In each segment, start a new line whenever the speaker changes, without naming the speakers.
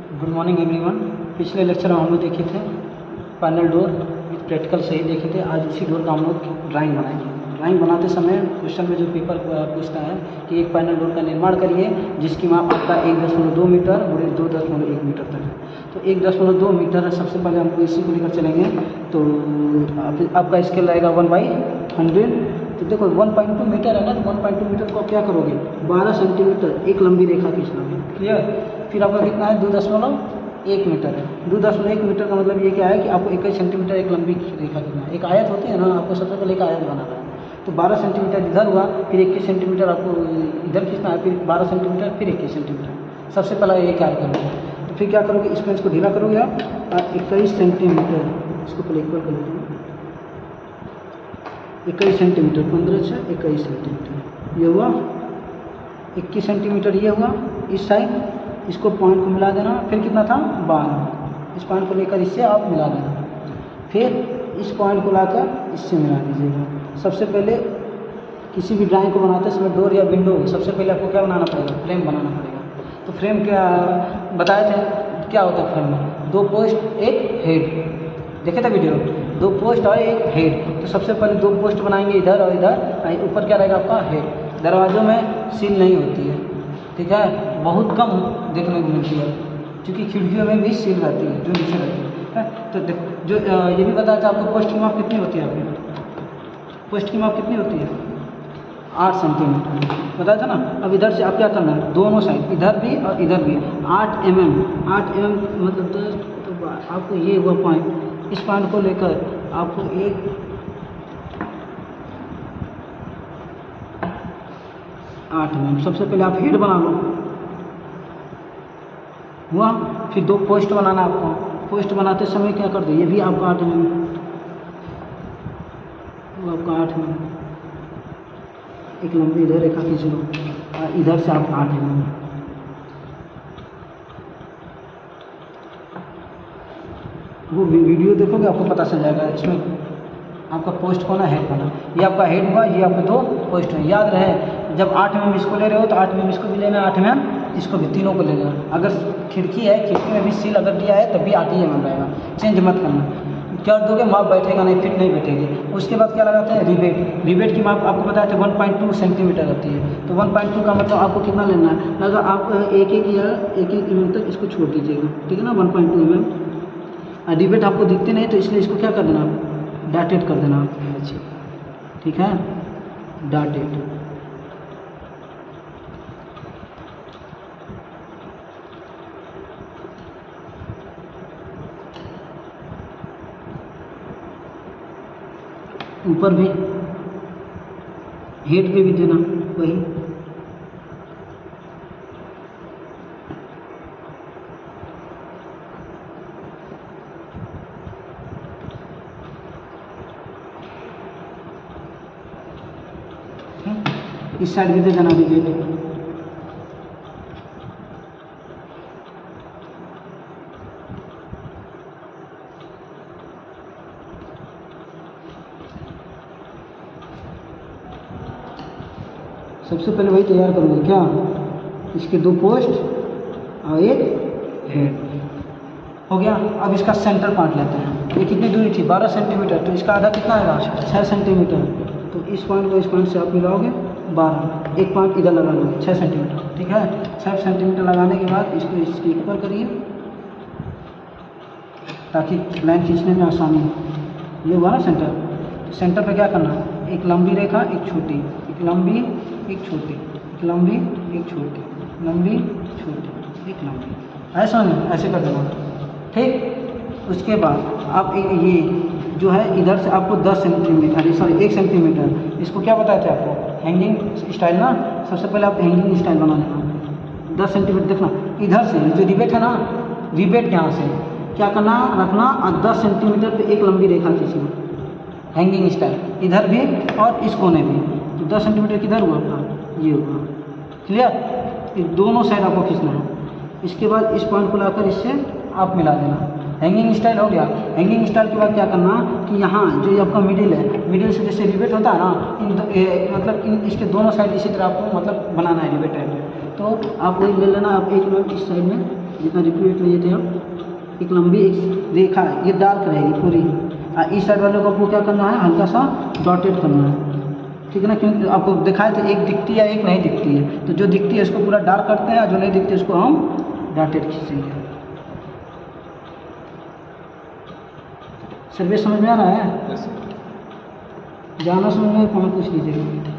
Good morning everyone. पिछले lecture में हम लोग देखे थे पैनल डोर विथ प्रैक्टिकल सही देखे थे। आज उसी डोर का हम लोग ड्राइंग बनाएंगे। ड्राइंग बनाते समय क्वेश्चन में जो पेपर पूछता है कि एक पैनल डोर का निर्माण करिए जिसकी माप आपका 1.2 मीटर और 2.1 मीटर तक है। तो 1.2 मीटर है। सबसे पहले हमको इसी को लेकर चलेंगे। तो आपका स्केल रहेगा 1/100। तो देखो 1.2 मीटर है ना, तो 1.2 मीटर को आप क्या करोगे, 12 सेंटीमीटर एक लंबी रेखा खींचना है। क्लियर। फिर आपका कितना है, 2.1 मीटर है। 2.1 मीटर का मतलब ये क्या है कि आपको 21 सेंटीमीटर एक लंबी रेखा खींचना है। एक आयत होती है ना, आपको सबसे पहले एक आयत बनाना है। तो 12 सेंटीमीटर इधर हुआ, फिर 21 सेंटीमीटर आपको इधर खींचना है, फिर 12 सेंटीमीटर, फिर 21 सेंटीमीटर। सबसे पहले ये क्या करोगे, तो फिर क्या करोगे, इस पेंच को ढीला करोगे आप 21 सेंटीमीटर। इसको पहले इक्वल कर लेते हैं। 21 सेंटीमीटर, 15 से 21 सेंटीमीटर ये हुआ। 21 सेंटीमीटर ये हुआ इस साइड। इसको पॉइंट को मिला देना। फिर कितना था, 12। इस पॉइंट को लेकर इससे आप मिला देना। फिर इस पॉइंट को लाकर इससे मिला दीजिएगा। सबसे पहले किसी भी ड्राइंग को बनाते समय डोर या विंडो, सबसे पहले आपको क्या बनाना पड़ेगा, फ्रेम बनाना पड़ेगा। तो फ्रेम क्या बताए थे, क्या होता है फ्रेम में, 2 पोस्ट एक हेड। देखे थे वीडियो, 2 पोस्ट और एक हेड। तो सबसे पहले 2 पोस्ट बनाएंगे इधर और इधर। ऊपर क्या रहेगा आपका हेड। दरवाज़ों में सील नहीं होती है, ठीक है, बहुत कम देखने को मिलती है, क्योंकि खिड़कियों में भी सील रहती है जो नीचे रहती है। तो जो ये भी बताया था आपको, पोस्ट की माप कितनी होती है, आपकी पोस्ट की माप कितनी होती है, 8 सेंटीमीटर बताया था ना। अब इधर से आप क्या करना है, दोनों साइड इधर भी और इधर भी 8 mm मतलब 10। तो आपको ये हुआ पॉइंट। इस पॉइंट को लेकर आपको एक 8 mm। सबसे पहले आप हेड बना लो, हुआ। फिर 2 पोस्ट बनाना आपको। पोस्ट बनाते समय क्या कर दो, ये भी आपका 8 mm, वो आपका 8 mm। एक लंबी इधर रेखा खींच लो और इधर से आप 8 mm। वो वीडियो देखोगे आपको पता चल जाएगा। इसमें आपका पोस्ट कौन है, हेड बना। ये आपका हेड हुआ, ये आपके 2 पोस्ट हैं। याद रहे, जब 8 mm इसको ले रहे हो तो 8 mm इसको भी लेना है, 8 mm इसको भी, तीनों को ले लेना। अगर खिड़की है, खिड़की में भी सील अगर दिया है तब भी 8 mm रहेगा, चेंज मत करना। क्या दोगे, माप बैठेगा नहीं, फिट नहीं बैठेगी। उसके बाद क्या लगाते हैं, रिवेट। रिवेट की माप आपको बताया था 1.2 सेंटीमीटर होती है। तो 1.2 का मतलब आपको कितना लेना है, अगर आप एक mm तक इसको छोड़ दीजिएगा, ठीक है ना, 1.2 mm। रिवेट आपको दिखते नहीं तो इसलिए इसको क्या कर देना, डॉटेड कर देना, ठीक है, डॉटेड। ऊपर भी हेड पे भी देना वही। इस साइड भी दे देना रिवेट। सबसे पहले वही तैयार करूँगा, क्या, इसके 2 पोस्ट और एक हेड हो गया। अब इसका सेंटर पार्ट लेते हैं। ये कितनी दूरी थी, 12 सेंटीमीटर। तो इसका आधा कितना आएगा, 6 सेंटीमीटर। तो इस पॉइंट को इस पॉइंट से आप मिलाओगे 12, एक पॉइंट इधर लगा लो 6 सेंटीमीटर, ठीक है। 6 सेंटीमीटर लगाने के बाद इसको इसके ऊपर करिए ताकि लाइन खींचने में आसानी हो। ये हुआ ना सेंटर। सेंटर पे क्या करना, एक लंबी रेखा, एक छोटी, एक लंबी, एक छोटी, एक लंबी, एक छोटी, लंबी, छोटी, एक लंबी, ऐसा नहीं, ऐसे कर देना, ठीक। उसके बाद आप ये जो है इधर से आपको 10 सेंटीमीटर, सॉरी 1 सेंटीमीटर, इसको क्या बताए थे आपको, हैंगिंग स्टाइल ना। सबसे पहले आप हैंगिंग स्टाइल बना लेना। 10 सेंटीमीटर देखना, इधर से जो रिवेट है ना, रिवेट यहाँ से क्या करना, रखना और 10 सेंटीमीटर पे एक लंबी रेखा खींचना, हैंगिंग स्टाइल, इधर भी और इस कोने भी। तो 10 सेंटीमीटर किधर हुआ आपका, ये हुआ, क्लियर। ये दोनों साइड आपको खींचना है। इसके बाद इस पॉइंट को लाकर इससे आप मिला देना। हैंगिंग स्टाइल हो गया। हैंगिंग स्टाइल के बाद क्या करना कि यहाँ जो ये आपका मिडिल है, मिडिल से जैसे रिवेट होता है ना, मतलब इसके दोनों साइड इसी तरह आपको मतलब बनाना है रिवेट टाइप में। तो आप वही ले लेना, आप एक मिनट इस साइड में जितना रिपीट लिए थे आप, एक लंबी एक रेखा है, ये डार्क रहेगी पूरी। इस साइड वाले को आपको क्या करना है, हल्का सा डॉटेड करना है, ठीक है ना। क्योंकि आपको दिखाए थे एक दिखती है एक नहीं दिखती है, तो जो दिखती है उसको पूरा डार्क करते हैं, जो नहीं दिखती है उसको हम डॉटेड खींचेंगे। सर्वे समझ में आ रहा है? जाना समझ में कौन पूछ लीजिएगा।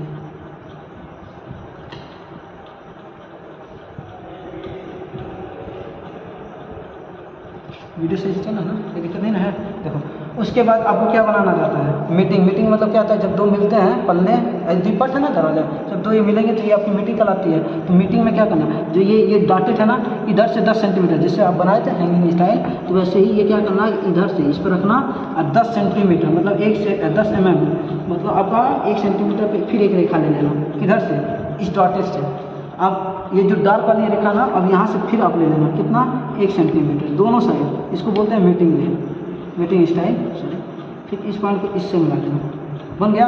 वीडियो सही से चला ना, कोई दिक्कत नहीं ना है। देखो उसके बाद आपको क्या बनाना चाहता है, मीटिंग मतलब क्या होता है, जब दो मिलते हैं पल्ले, द्विपट है ना दरवाजा, जब दो ये मिलेंगे तो ये आपकी मीटिंग कहलाती है। तो मीटिंग में क्या करना है, जो ये डॉटेड है ना, इधर से 10 सेंटीमीटर, जिससे आप बनाए थे हैंगिंग स्टाइल, तो वैसे ही ये क्या करना है, इधर से इस पर रखना और 10 सेंटीमीटर मतलब 1 से 10 mm, मतलब आपका 1 सेंटीमीटर पर फिर एक रेखा ले लेना, किधर से, इस डॉटेड से। अब ये जो डार्क वाली रेखा ना, अब यहाँ से फिर आप ले लेना कितना, 1 सेंटीमीटर दोनों साइड, इसको बोलते हैं मीटिंग स्टाइल, सॉरी। फिर इस पॉइंट को इससे मिला लेना, बन गया।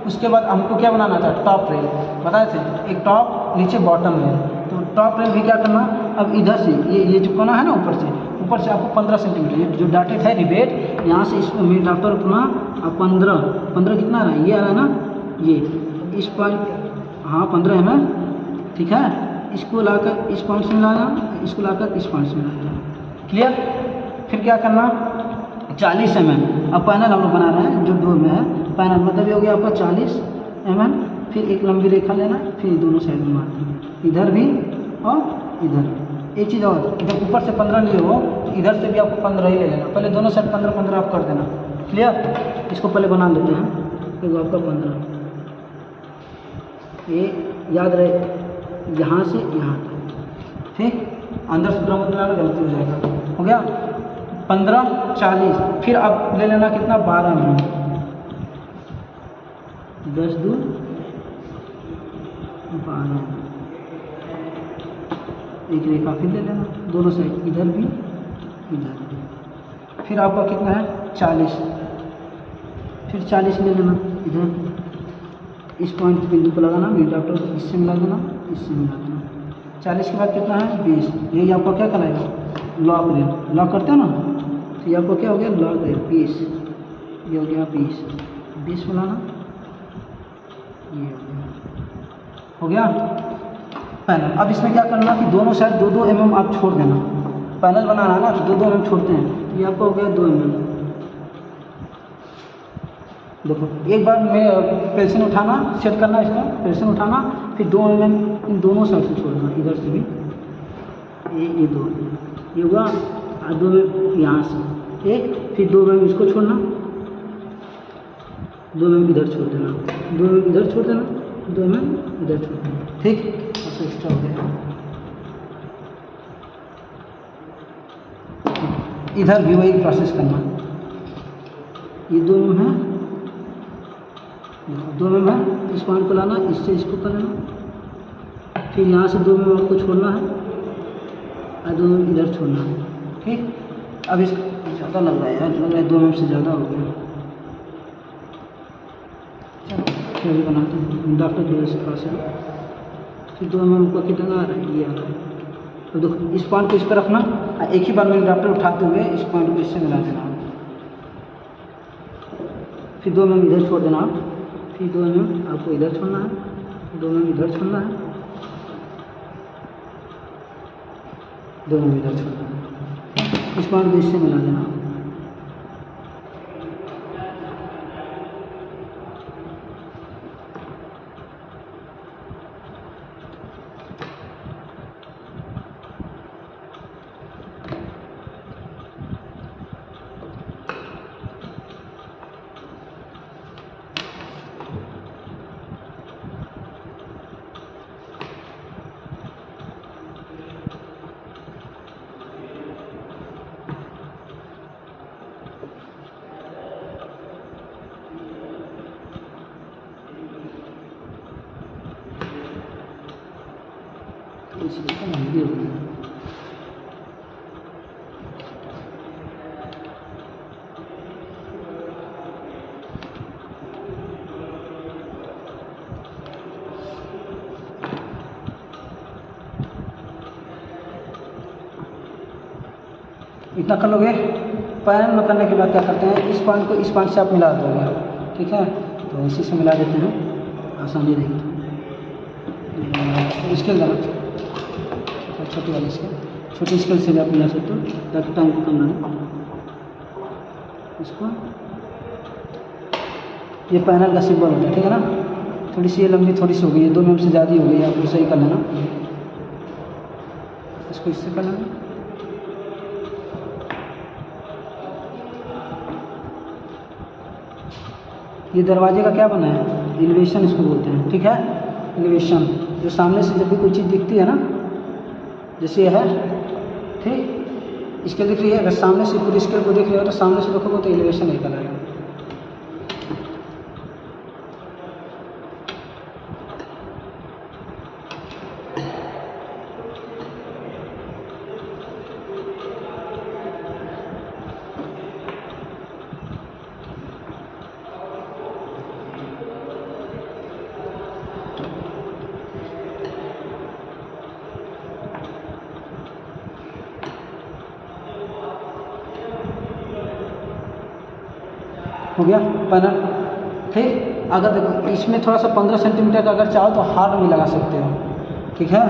उसके बाद हमको क्या बनाना था, टॉप रेल बताए थे, एक टॉप नीचे बॉटम रेल। तो टॉप रेल भी क्या करना, अब इधर से ये जो कोना है ना, ऊपर से आपको 15 सेंटीमीटर, ये जो डॉटेड है रिबेट, यहाँ से इसको मेन डॉक्टर अपना 15 कितना आ रहा है, ये आ रहा है ना, ये इस पॉइंट, हाँ 15 mm, ठीक है। इसको लाकर इस पॉइंट से मिलाना, इसको लाकर इस पॉइंट से मिलाना, क्लियर। फिर क्या करना, 40 mm, अब पैनल हम लोग बना रहे हैं जो डोर में है, पैनल मतलब ये हो गया आपका 40 mm। फिर एक लंबी रेखा लेना, फिर दोनों साइड में मारना, इधर भी और इधर भी। एक चीज़ और, जब ऊपर से 15 लिए हो तो इधर से भी आपको 15 ही ले लेना, पहले दोनों साइड 15 आप कर देना, क्लियर। इसको पहले बना लेते हैं, देखो आपका 15, ये याद रहे यहाँ से यहाँ तक, ठीक। अंदर से ड्रम बनाना गलती हो जाएगा, हो गया 15 40। फिर अब ले लेना कितना, 12 mm, 10 2 12, एक रेखा फिर ले लेना दोनों साइड, इधर भी इधर भी। फिर आपका कितना है, 40, फिर 40 ले लेना इधर, इस पॉइंट बिंदु को लगाना, मीटर डॉक्टर इससे मिला देना, इससे मिला देना। 40 के बाद कितना है, 20, यही आपका क्या कहलाएगा, लॉक रेल, लॉक करते हो ना, तो ये आपको क्या हो गया, लॉक रेल 20, ये हो गया 20 मिलाना, ये हो गया पैनल। अब इसमें क्या करना कि दोनों साइड 2-2 mm आप छोड़ देना, पैनल बनाना है ना, तो 2-2 mm छोड़ते हैं, ये आपका हो गया 2 mm। देखो एक बार में पेंसिल उठाना, सेट करना, इसका पेंसिल उठाना, फिर 2 mm इन दोनों साइड से छोड़ना, इधर से भी ये 2 ये हुआ, और 2 mm यहाँ से एक, फिर 2 mm इसको छोड़ना, 2 mm इधर छोड़ देना, 2 mm इधर छोड़ देना, 2 mm इधर छोड़ देना, ठीक। ऐसे एक्स्ट्रा हो गया। इधर भी वही प्रोसेस करना, ये 2 mm है, 2 mm है, इस पॉइंट को लाना, इससे इसको कर लेना, फिर यहाँ से 2 mm आपको छोड़ना है और 2 mm इधर छोड़ना है, ठीक। अब इस ज़्यादा लग रहा है यार, लग रहा है 2 mm से ज़्यादा हो गया, चलो फिर बनाते हैं डॉक्टर जो इसके पास है। फिर 2 mm को कितना आ रहा है, ये आ रहा है। तो देखो इस पॉइंट को इस पर रखना, और एक ही बार में डॉक्टर उठाते हुए इस पॉइंट को इससे मिला देना, फिर 2 mm इधर छोड़ देना, फिर 2 mm आपको इधर छोड़ना है, 2 mm इधर छोड़ना है, 2 mm इधर छोड़ना है, इस पॉइंट को इससे मिला देना। इतना कर लोगे। पैरेलल करने के बाद क्या करते हैं, इस पॉइंट को इस पॉइंट से आप मिला दोगे, ठीक है। तो इसी से मिला देते हैं, आसानी रहेगी। स्केल देना, छोटी वाली स्केल, छोटी स्केल से भी आप मिला सकते हो ताकि टाइम कम ना हो। इसको ये पैनल का सिंबल होता है, ठीक है ना। थोड़ी सी ये लंबी थोड़ी सी हो गई है, 2 mm से ज़्यादा ही हो गई है, आपको सही कर लेना। इसको इससे कर लेना। ये दरवाजे का क्या बना है, एलिवेशन इसको बोलते हैं, ठीक है। एलिवेशन जो सामने से जब भी कोई चीज़ दिखती है ना, जैसे ये है, ठीक, स्केल दिख रही है, अगर सामने से पूरी स्केल को देख रहे हो तो सामने से देखोगे तो एलिवेशन निकल आएगा। हो गया पैनल, ठीक। अगर देखो इसमें थोड़ा सा 15 सेंटीमीटर का अगर चाहो तो हार्ड भी लगा सकते हो, ठीक है।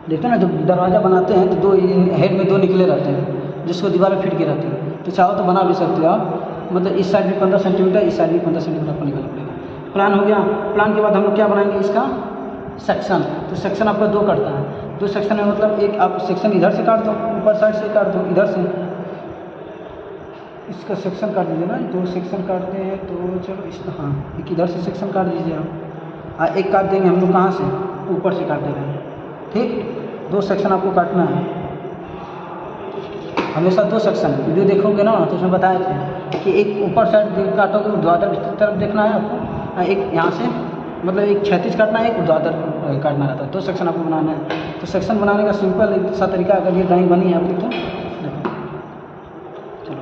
देखते हैं ना, जब दरवाज़ा बनाते हैं तो 2 हेड में 2 निकले रहते हैं जिसको दीवार में फिट के रहते हैं, तो चाहो तो बना भी सकते हो आप। मतलब इस साइड भी 15 सेंटीमीटर, इस साइड भी 15 सेंटीमीटर आपको निकालना पड़ेगा। प्लान हो गया। प्लान के बाद हम लोग क्या बनाएंगे, इसका सेक्शन। तो सेक्शन आपका 2 कटता है, 2 सेक्शन में मतलब एक आप सेक्शन इधर से काट दो, ऊपर साइड से काट दो, इधर से इसका सेक्शन काट दीजिए ना। 2 सेक्शन काटते हैं तो चलो इस, हाँ, एक इधर से सेक्शन काट दीजिए आप। एक काट देंगे हम लोग कहाँ से, ऊपर से काट देंगे, ठीक। 2 सेक्शन आपको काटना है, हमेशा 2 सेक्शन। वीडियो देखोगे ना तो उसमें बताए थे कि एक ऊपर साइड काटोगे, ऊर्ध्वाधर तरफ देखना है आपको, एक यहाँ से मतलब एक क्षैतिज काटना है, एक ऊर्ध्वाधर काटना रहता है। 2 सेक्शन आपको बनाना है। तो सेक्शन बनाने का सिंपल सा तरीका, अगर ये ड्राइंग बनी है आपकी तो देखो, चलो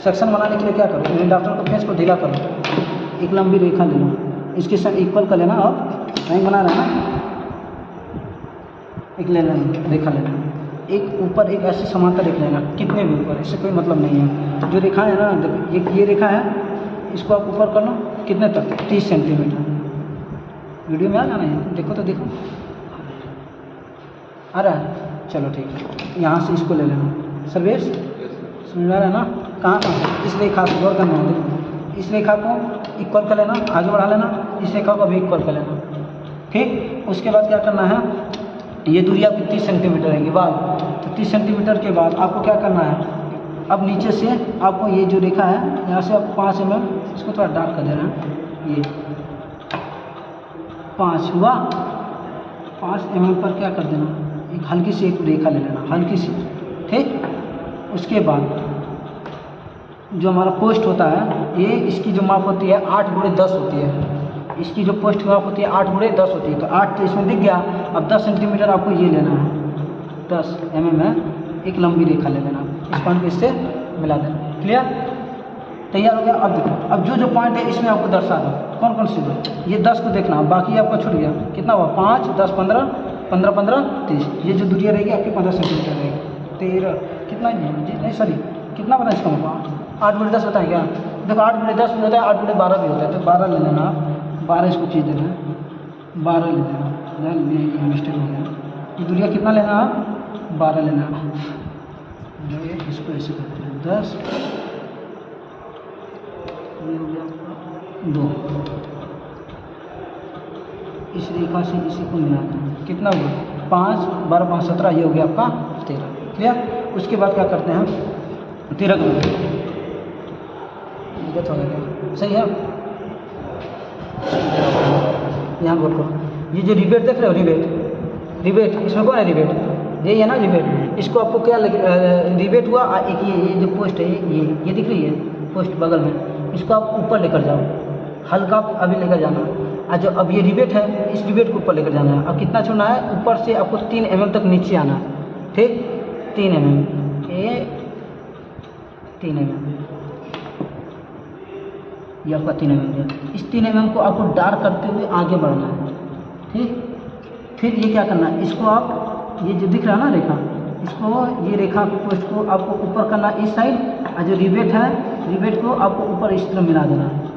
सेक्शन बनाने के लिए क्या करो, इंडक्टर को पेंच को ढीला करो, एक लंबी रेखा ले लो, इसके साथ इक्वल कर लेना। और ड्राइंग बना रहे हैं ना, एक ले लेना, रेखा ले लेना, एक ऊपर एक ऐसे समांतर रेखा लेना, कितने भी ऊपर, इससे कोई मतलब नहीं है। जो रेखा है ना, देखो ये रेखा है, इसको आप ऊपर कर लो, कितने तक, 30 सेंटीमीटर। वीडियो में आ जाना है, देखो तो देखो आ रहा है, चलो ठीक है। यहाँ से इसको ले लेना, सर्वेश समझ में आ रहा है ना। कहाँ कहाँ, इस रेखा से गौर करना है, देखो इस रेखा को इक्वल कर लेना, आगे बढ़ा लेना, इस रेखा को भी इक्वल कर लेना, ठीक। उसके बाद क्या करना है, ये दूरी आपकी 30 सेंटीमीटर रहेगी वाल। तो 30 सेंटीमीटर के बाद आपको क्या करना है, अब नीचे से आपको ये जो रेखा है यहाँ से आप 5 mm, इसको थोड़ा डार्क कर देना है, ये 5 हुआ। 5 mm पर क्या कर देना, एक हल्की सी एक रेखा ले लेना, हल्की सी, ठीक। उसके बाद जो हमारा पोस्ट होता है, ये इसकी जो माप होती है 8x10 होती है। इसकी जो पोस्ट की माप होती है 8x10 होती है। तो 8 तो इसमें दिख गया। अब 10 सेंटीमीटर आपको ये लेना है, 10 mm है, एक लंबी रेखा ले लेना, इस पॉइंट को इससे मिला देना। क्लियर, तैयार हो गया। अब देखो, अब जो जो पॉइंट है इसमें आपको दर्शा दो, कौन कौन सी दो, ये 10 को देखना, बाकी आपका छूट गया। कितना हुआ, 5, 10, 15, 15, 15, 30। ये जो दूरियाँ रहेगी आपकी 15 सेंटीमीटर रहेगी। 13 कितना जी, नहीं सॉरी, कितना बना इसका होगा, 8x10 बताएं क्या। देखो 8x10 भी होता है, 8x12 भी होता है। तो 12 ले लेना आप, 12 इसको चीज़ देना है, 12 ले लेना, मिस्टेक हो गया। ये दूरिया कितना लेना आप, 12 लेना। इसको ऐसे करते हैं, 10, ये हो गया 2, इस रेखा से इसी को मिलाते हैं, कितना हुआ, 5, 12, 5, 17, ये हो गया आपका 13। क्लियर। उसके बाद क्या करते हैं, 13 को दिक्कत हो गया, सही है। यहाँ बोल करो, ये जो रिबेट देख रहे हो, रिबेट इसमें कौन है, रिबेट यही है ना, रिबेट। इसको आपको क्या रिबेट हुआ, एक ये जो पोस्ट है, ये दिख रही है पोस्ट बगल में, इसको आप ऊपर लेकर जाओ, हल्का अभी लेकर जाना। और जो अब ये रिबेट है, इस रिबेट को ऊपर लेकर जाना है। अब कितना छोड़ना है, ऊपर से आपको 3 mm तक नीचे आना है, ठीक, 3 mm, ये 3 mm, ये आपका 3 mm है। इस 3 mm को आपको डार्क करते हुए आगे बढ़ना है, ठीक। फिर ये क्या करना है, इसको आप ये जो दिख रहा है ना रेखा, इसको ये रेखा को पोस्ट को आपको ऊपर करना इस साइड, और जो रिवेट है रिवेट को आपको ऊपर इस तरह मिला देना है।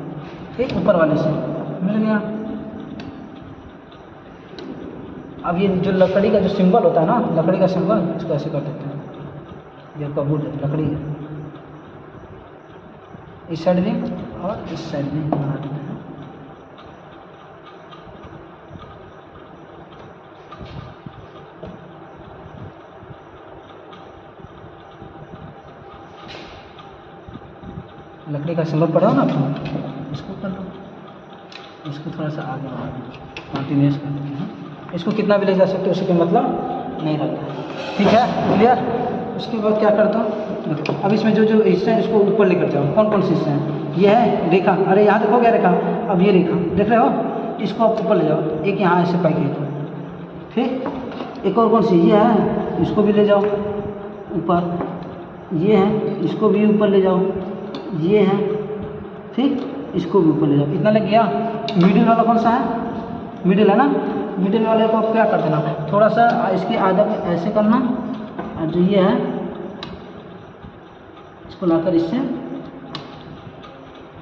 ठीक, ऊपर वाले से मिल गया। अब ये जो लकड़ी का जो सिंबल होता है ना, लकड़ी का सिंबल, इसको ऐसे कर देते हैं। ये आपका वुड है, लकड़ी है, इस साइड भी और इस साइड भी बना देते हैं। लकड़ी का सिंबल पड़ा हो ना आपको, इसको कर लो, इसको थोड़ा सा आगे बढ़ा दो, कंटिन्यूस कर देते हैं। इसको कितना भी ले जा सकते हो, उसके मतलब नहीं रहता। ठीक है, क्लियर। उसके बाद क्या करता हूँ, देखो अब इसमें जो जो हिस्से हैं इसको ऊपर लेकर जाओ। कौन कौन से हिस्से हैं, ये है रेखा, अरे यहाँ देखो क्या रेखा, अब ये रेखा देख रहे हो, इसको आप ऊपर ले जाओ। एक यहाँ ऐसे पाई गई, ठीक। एक और कौन सी, ये है, इसको भी ले जाओ ऊपर। ये है, इसको भी ऊपर ले जाओ। ये है, ठीक, इसको भी ऊपर ले जाओ। इतना लग गया। मिडिल वाला कौन सा है, मिडिल है ना, मिडिल वाले को आप क्या कर देना, थोड़ा सा इसके आधा पे ऐसे करना, और जो ये है इसको लाकर इससे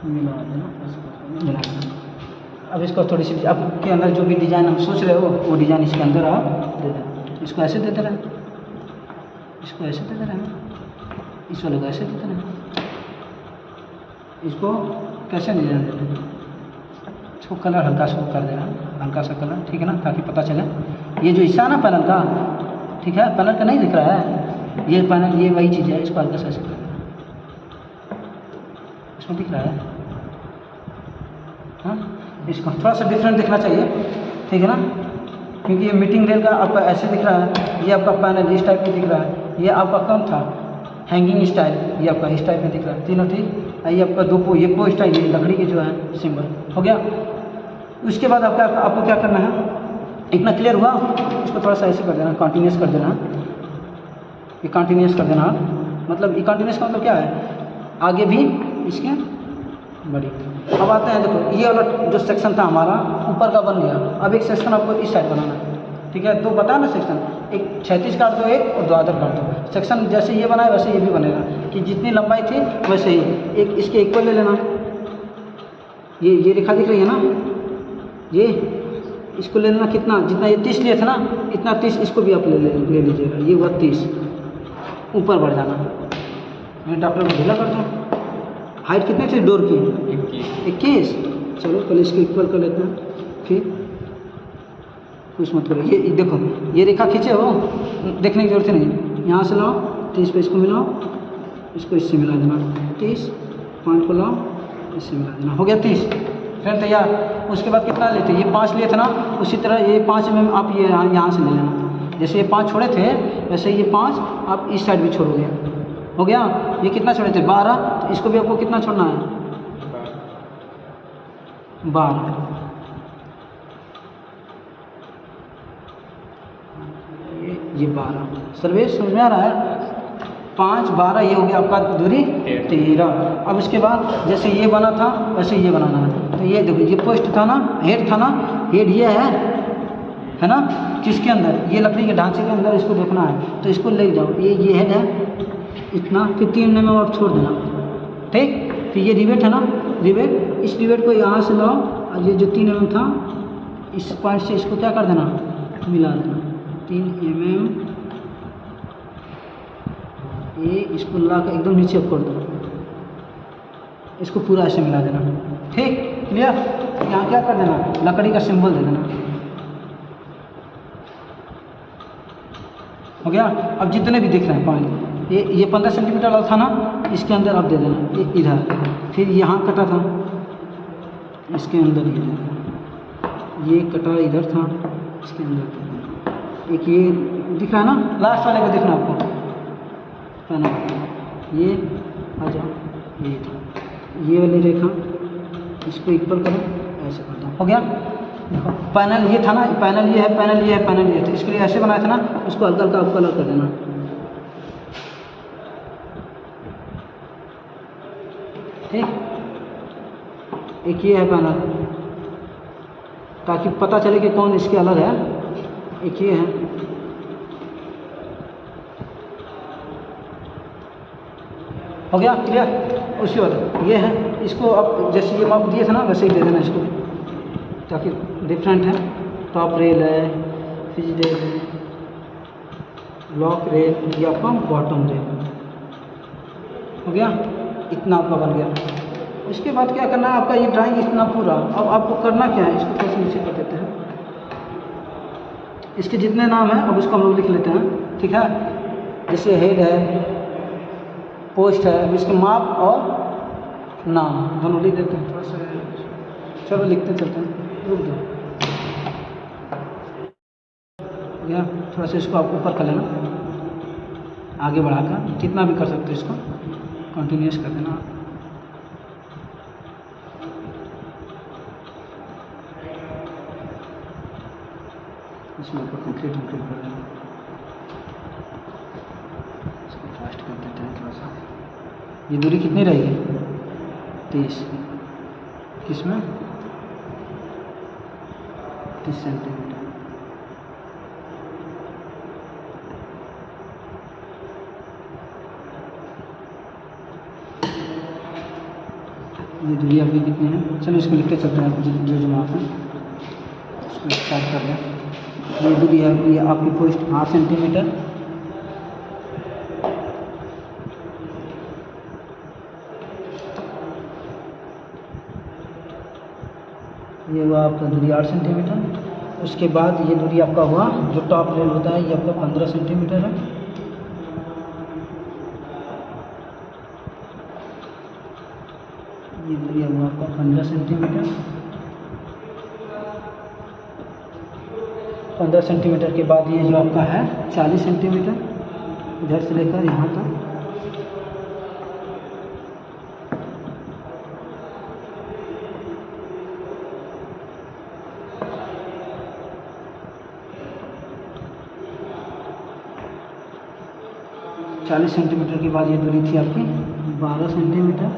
मिला देना, ऐसे मिला देना। अब इसको थोड़ी सी आपके अंदर जो भी डिज़ाइन हम सोच रहे हो वो डिज़ाइन इसके अंदर आप दे देना। इसको ऐसे देते रहें, इसको ऐसे देते रहें, इस वाले को ऐसे देते रहें। इसको कैसे डिजाइन देते हैं, इसको कलर हल्का सा कर देना, हल्का सा कलर, ठीक है ना, ताकि पता चले। ये जो हिस्सा है ना पैनल का, ठीक है, पैनल का नहीं दिख रहा है, ये पैनल, ये वही चीज़ है, इसको हल्का सा ऐसे कर देना, इसमें दिख रहा है। हाँ, इसको थोड़ा सा डिफरेंट दिखना चाहिए, ठीक है ना, क्योंकि ये मीटिंग रेल का आपका ऐसे दिख रहा है, ये आपका पैनल इस टाइप में दिख रहा है, ये आपका कौन था, हैंगिंग स्टाइल, ये आपका इस टाइप में दिख रहा है, तीनों ठीक। ये आपका दो पो, ये पो स्टाइल, ये लकड़ी के जो है सिंबल हो गया। उसके बाद आपको क्या करना है, इतना क्लियर हुआ, इसको थोड़ा सा ऐसे कर देना, कंटिन्यूस कर देना, ये कंटिन्यूस कर देना। मतलब ये कंटिन्यूस का मतलब क्या है, आगे भी इसके बढ़ी। अब आते हैं, देखो ये वाला जो सेक्शन था हमारा ऊपर का बन गया। अब एक सेक्शन आपको इस साइड बनाना है, ठीक है, दो बताया ना सेक्शन, एक क्षैतिज काट दो एक और द्वादर काट दो। सेक्शन जैसे ये बनाए वैसे ये भी बनेगा, कि जितनी लंबाई थी वैसे ही एक इसके इक्वल ले लेना। ये रेखा दिख रही है ना, ये इसको ले लेना, कितना, जितना ये 30 लिए थे ना, इतना 30 इसको भी आप ले लीजिएगा। ये हुआ 30, ऊपर बढ़ जाना। मैं डॉक्टर को ढीला करता हूँ। हाइट कितनी थी डोर की, 21। चलो पहले इसको इक्वल कर लेते हैं, फिर कुछ मत करो। ये देखो, ये रेखा खींचे हो, देखने की जरूरत नहीं, यहाँ से लाओ 30 पे इसको मिलाओ, इसको इससे मिला देना, 30 पॉइंट को लाओ, इससे मिला देना, हो गया 30। फिर तैयार। उसके बाद कितना लेते, ये 5 लिए थे ना, उसी तरह ये 5 में आप ये यहाँ से ले लेना। जैसे ये 5 छोड़े थे वैसे ये 5 आप इस साइड भी छोड़ोगे, हो गया। ये कितना छोड़े थे 12, तो इसको भी आपको कितना छोड़ना है 12। ये 12 सर्वेश समझ में आ रहा है। 5 12 ये हो गया आपका दूरी 13। अब इसके बाद जैसे ये बना था वैसे ये बनाना है। तो ये देखो, ये पोस्ट था ना, हेड था ना, हेड ये है ना, किसके अंदर, ये लकड़ी के ढांचे के अंदर इसको देखना है। तो इसको ले जाओ, ये हेड है इतना, फिर 3 mm और छोड़ देना, ठीक। फिर ये रिवेट है ना, रिवेट, इस रिवेट को यहाँ से लाओ, और ये जो 3 mm था इस पॉइंट से इसको क्या कर देना, मिला देना 3 mm। ये इसको ला कर एकदम नीचे कर दो, इसको पूरा ऐसे मिला देना, ठीक, क्लियर। यहाँ क्या कर देना, लकड़ी का सिंबल दे देना, हो गया। अब जितने भी दिख रहे हैं पॉइंट, ये 15 सेंटीमीटर वाला था ना, इसके अंदर आप दे देना, ये इधर। फिर यहाँ कटा था, इसके अंदर ये दे देना, ये कटा इधर था, इसके अंदर दे देना। एक ये दिख रहा है ना, लास्ट वाले को देखना आपको, है ना, ये आ जाओ, ये था, ये वाली रेखा, इसको इक्वल करो, ऐसे कर दो, हो गया। देखो पैनल ये था ना, पैनल ये है, पैनल ये है, पैनल ये है, तो इसके लिए ऐसे बनाया था ना, उसको हल्का हल्का आप कलर कर देना, ठीक। एक ये है पैनल, ताकि पता चले कि कौन इसके अलग है, एक ये है, हो गया क्लियर। उसके बाद ये है, इसको आप जैसे ये माप दिए थे ना वैसे ही दे देना इसको, ताकि डिफरेंट है। टॉप रेल है, फिज रेल है, लॉक रेल, ये आपका बॉटम रेल हो गया। इतना आपका बन गया। उसके बाद क्या करना है, आपका ये ड्राइंग इतना पूरा। अब आपको करना क्या है, इसको थोड़ा सा नीचे कर देते हैं। इसके जितने नाम हैं अब उसको हम लोग लिख लेते हैं, ठीक है। जैसे हेड है, पोस्ट है, अब इसके माप और नाम दोनों लिख देते हैं। थोड़ा सा चलो लिखते चलते हैं, रुक दो या थोड़ा सा इसको आप ऊपर कर लेना, आगे बढ़ाकर कितना भी कर सकते हो, इसको कंटिन्यूस कर देना। इसमें ऊपर कंप्लीट कर देना, इसको फास्ट कर देते हैं थोड़ा सा। ये दूरी कितनी रहेगी, 30, किसमें 30 सेंटीमीटर। ये दूरी आपकी कितनी है, चलो इसको लिखते चलते हैं, जो माप है उसको स्टार्ट कर दें। ये दूरी है, ये आपकी पोस्ट 8 सेंटीमीटर। ये हुआ आपका दूरी 8 सेंटीमीटर। उसके बाद ये दूरी आपका हुआ, जो टॉप रेल होता है, ये आपका 15 सेंटीमीटर है। ये दूरी हुआ आपका 15 सेंटीमीटर। 15 सेंटीमीटर के बाद ये जो आपका है 40 सेंटीमीटर, इधर से लेकर यहाँ तक। चालीस सेंटीमीटर के बाद ये दूरी थी आपकी 12 सेंटीमीटर।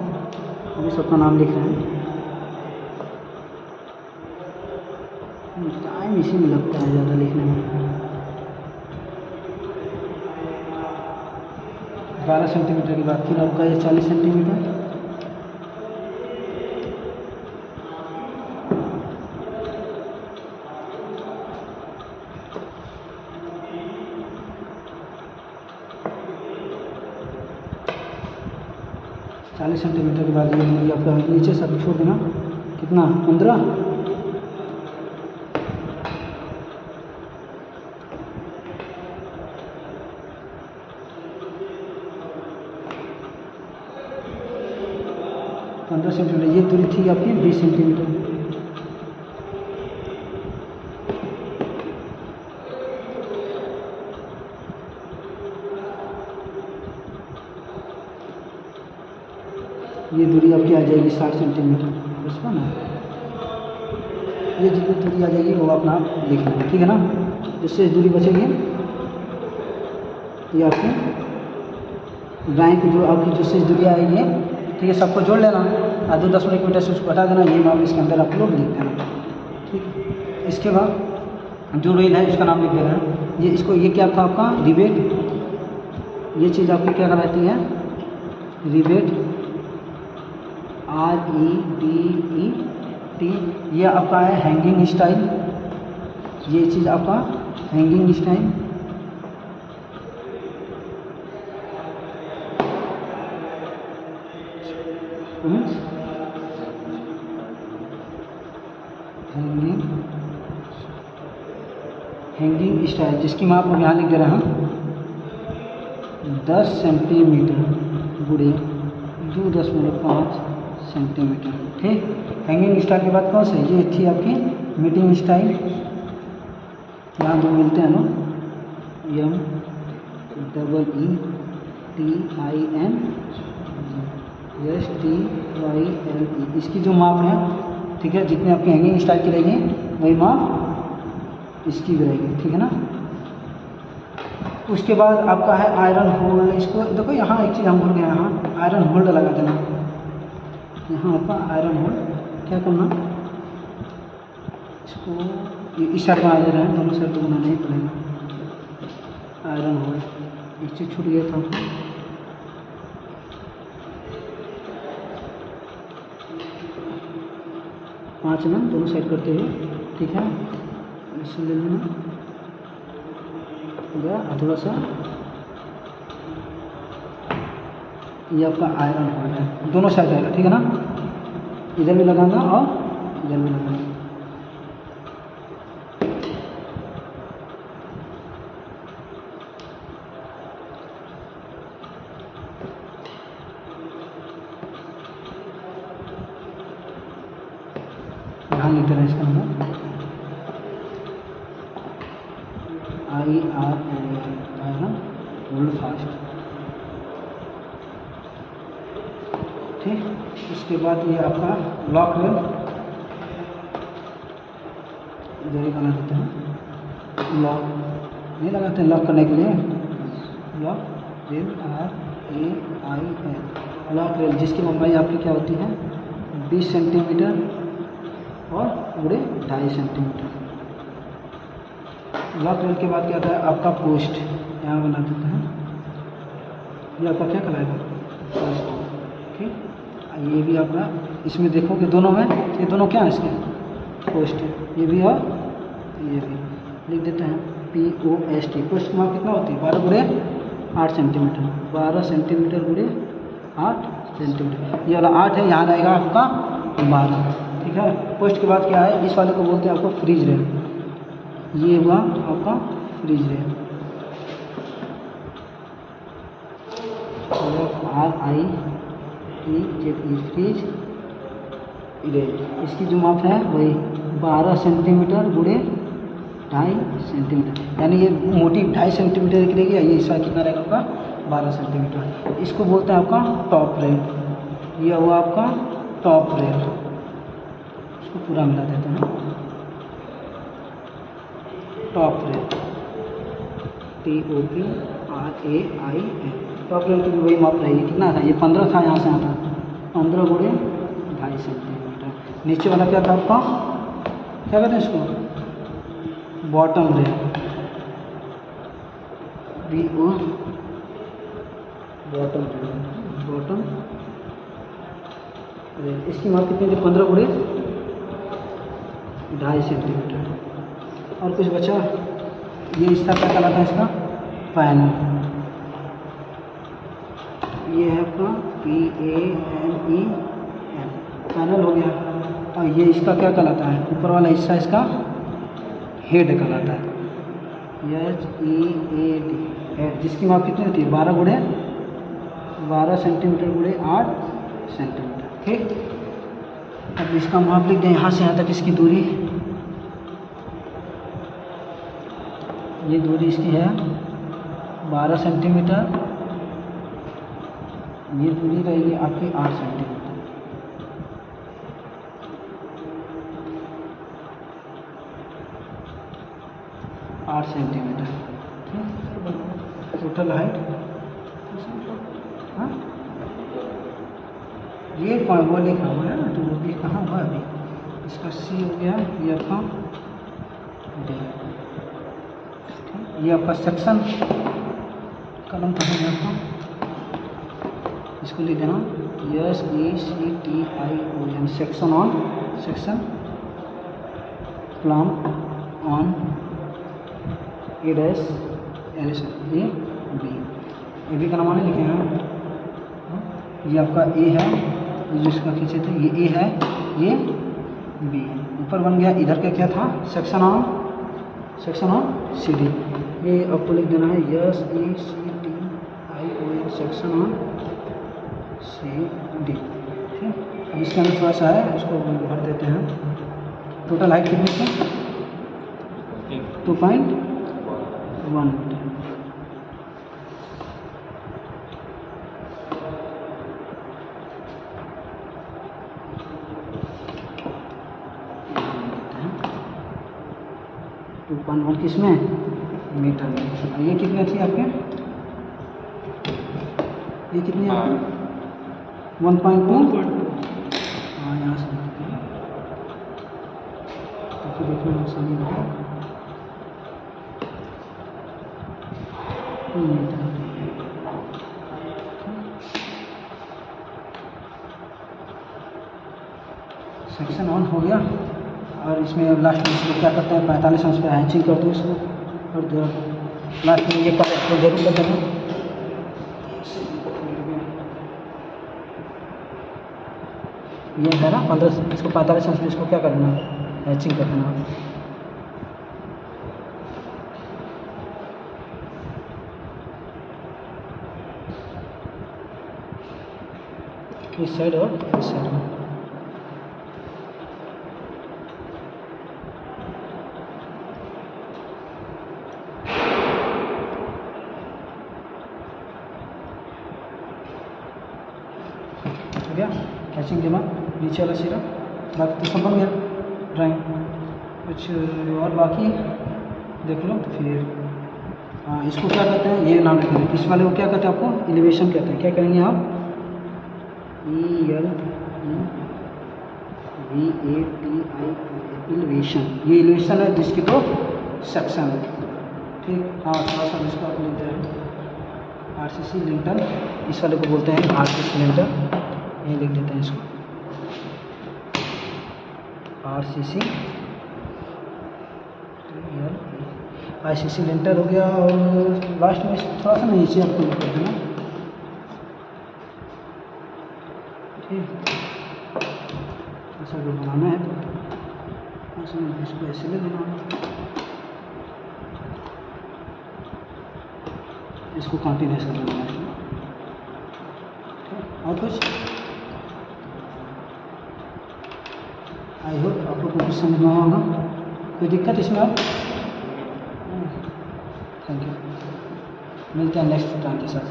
अभी सबका नाम लिख रहे हैं, टाइम इसी में लगता है ज़्यादा लिखने में। 12 सेंटीमीटर की बात फिर आपका ये 40 सेंटीमीटर। चालीस सेंटीमीटर के बाद ये आपका नीचे सब छोड़ देना, कितना 15। सेंटीमीटर ये दूरी थी आपकी 20 सेंटीमीटर। ये दूरी आपकी आ जाएगी 60 सेंटीमीटर, उसका ना ये जितनी दूरी आ जाएगी वो अपना लिख लेना, ठीक है ना। जिससे दूरी बचेगी ये आपकी ड्राइंग की जो आपकी जो शेष दूरी आएगी, ठीक है, सबको जोड़ लेना और 2.1 मीटर से उसको हटा देना। ये माप इसके अंदर आप लोग लिख देना, ठीक है। इसके बाद जो रेल है उसका नाम लिख देना। ये इसको ये क्या था आपका रिवेट, ये चीज़ आपकी क्या कहलाती है, रिवेट, REVET। ये आपका है हैंगिंग स्टाइल, ये चीज़ आपका हैंगिंग स्टाइल। हैंगिंग स्टाइल जिसकी माप हम यहाँ लिख दे रहे हैं 10 सेंटीमीटर गुड़े 2.5 सेंटीमीटर, ठीक। हैंगिंग स्टाइल के बाद कौन सा, ये थी आपकी मीटिंग स्टाइल। यहाँ जो मिलते हैं ना MEETINSTYLE, इसकी जो माप है, ठीक है, जितने आपकी हैंगिंग स्टाइल की रहेगी वही माप इसकी भी रहेगी, ठीक है ना। उसके बाद आपका है आयरन होल्ड। इसको देखो यहाँ एक चीज़ हम भूल गए, यहाँ आयरन होल्ड लगा देना। यहाँ आपका आयरन होल्ड क्या करना, इसको ये इस साइड बना दे रहे हैं, दोनों साइड तो बनाना ही पड़ेगा। आयरन हो एक चीज़ छूट गया था। 5 mm दोनों साइड करते हुए, ठीक है। इसे ले लेना गया थोड़ा सा। ये आपका आयरन होल है, दोनों साइड आएगा, ठीक है ना। इधर भी लगाना और इधर भी लगाना। यहाँ लिख देना इसका नंबर आयरन होल्ड फास्ट, ठीक। उसके बाद ये आपका लॉक रेल इधर ही बना देते हैं। लॉक नहीं लगाते लॉक करने के लिए, lock rail RAIL lock rail, जिसकी लंबाई आपकी क्या होती है 20 सेंटीमीटर और पूरे 2.5 सेंटीमीटर। लॉक रेल के बाद क्या आता है आपका पोस्ट, यहाँ बना देते हैं। ये आपका क्या कहलाएगा पोस्ट, ठीक। ये भी आपका, इसमें देखोगे दोनों में, ये दोनों क्या है इसके पोस्ट है, ये भी और ये भी। लिख देते हैं POST। पोस्ट की माप कितना होती है 12 गुणे 8 सेंटीमीटर, 12 सेंटीमीटर गुणे 8 सेंटीमीटर। ये वाला 8 है, यहाँ रहेगा आपका 12, ठीक है। पोस्ट के बाद क्या है, इस वाले को बोलते हैं आपको फ्रीज रेल। ये हुआ आपका freeze rail, RIE freeze rail. इसकी जो माप है वही 12 सेंटीमीटर गुणे 2.5 सेंटीमीटर, यानी ये मोटी 2.5 सेंटीमीटर की रहेगी। ये इसका कितना रहेगा आपका 12 सेंटीमीटर। इसको बोलते हैं आपका टॉप रेल। ये हुआ आपका टॉप रेल, इसको पूरा मिला देते हैं top rail, TOPRAIL। Top rail की भी वही माप रहेगी, कितना था ये 15 था, यहाँ से आता 15 गुणे 2.5 सेंटीमीटर। नीचे वाला क्या था आपका, क्या कहते हैं इसको bottom rail, BO bottom rail, bottom rail. इसकी माप कितनी थी 15 गुणे 2.5 सेंटीमीटर। और कुछ बचा, ये इसका क्या कहलाता है इसका पैनल। ये है आपका PANEL पैनल हो गया। और ये इसका क्या कहलाता है, ऊपर वाला हिस्सा इसका हेड कहलाता है, HEAD हेड, जिसकी माप कितनी होती है 12 गुणे 12 सेंटीमीटर गुणे 8 सेंटीमीटर, ठीक। अब इसका माप लिख दें, यहाँ से यहाँ तक इसकी दूरी, ये दूरी इसकी है 12 सेंटीमीटर, ये दूरी रहेगी आपकी 8 सेंटीमीटर। ठीक, टोटल हाइट, हाँ ये वो लिखा हुआ है ना, तो वो भी कहाँ हुआ अभी, इसका C हो गया, ये आपका D। ये आपका सेक्शन कलम कहाँ है आपका, इसको लिख देना SECTION section on, section plan on A dash A B। A B का नंबर लिखे हैं, ये आपका A है, ये जिसका खींचे थे ये A है, ये B। ऊपर बन गया, इधर का क्या था सेक्शन ऑन CD। ये आपको लिख देना है SECTION सेक्शन ऑन CD। ठीक, अब इसके अंदर थोड़ा सा है, इसको भर देते हैं। टोटल हाइट कितनी थी 2.1 मीटर। किसमें मीटर में। ये कितनी थी आपके, ये कितनी है आपकी 1.2। हाँ यहाँ से देखने में आसानी होगा। सेक्शन ऑन हो गया और इसमें लास्ट में इसको क्या करते हैं 45 अंश पे हैचिंग कर दो इसको और लास्ट में ये करेक्ट तो जरूर कर देना। ये है ना 15 इसको 45 अंश में इसको क्या करना हैचिंग कर देना। इस साइड और इस साइड में हो गया हैचिंग के बाद नीचे वाला सिरा बाकी तो सब बन गया ड्राइंग। कुछ और बाकी देख लो तो फिर हाँ इसको क्या कहते हैं ये नाम लिखेंगे। इस वाले को क्या कहते हैं आपको एलिवेशन कहते हैं। क्या करेंगे आप ELVATI एलिवेशन। ये एलिवेशन है जिसकी तो सेक्शन है ठीक। हाँ थोड़ा सा इसको आप लिखते हैं RCC लिंटल। इस वाले को बोलते हैं RCC लिंटल। ये लिख देते हैं इसको RCC ICC लिंटल हो गया। और लास्ट में थोड़ा सा नीचे आपको लिख देना ठीक। ऐसा जो बनाना है तो इसको ऐसे ले लेना। इसको कंटिन्यूशन करना है और कुछ आई होप आपको कुछ समझ में आया होगा। कोई दिक्कत इसमें आप थैंक यू। मिलते हैं नेक्स्ट टाइम के साथ।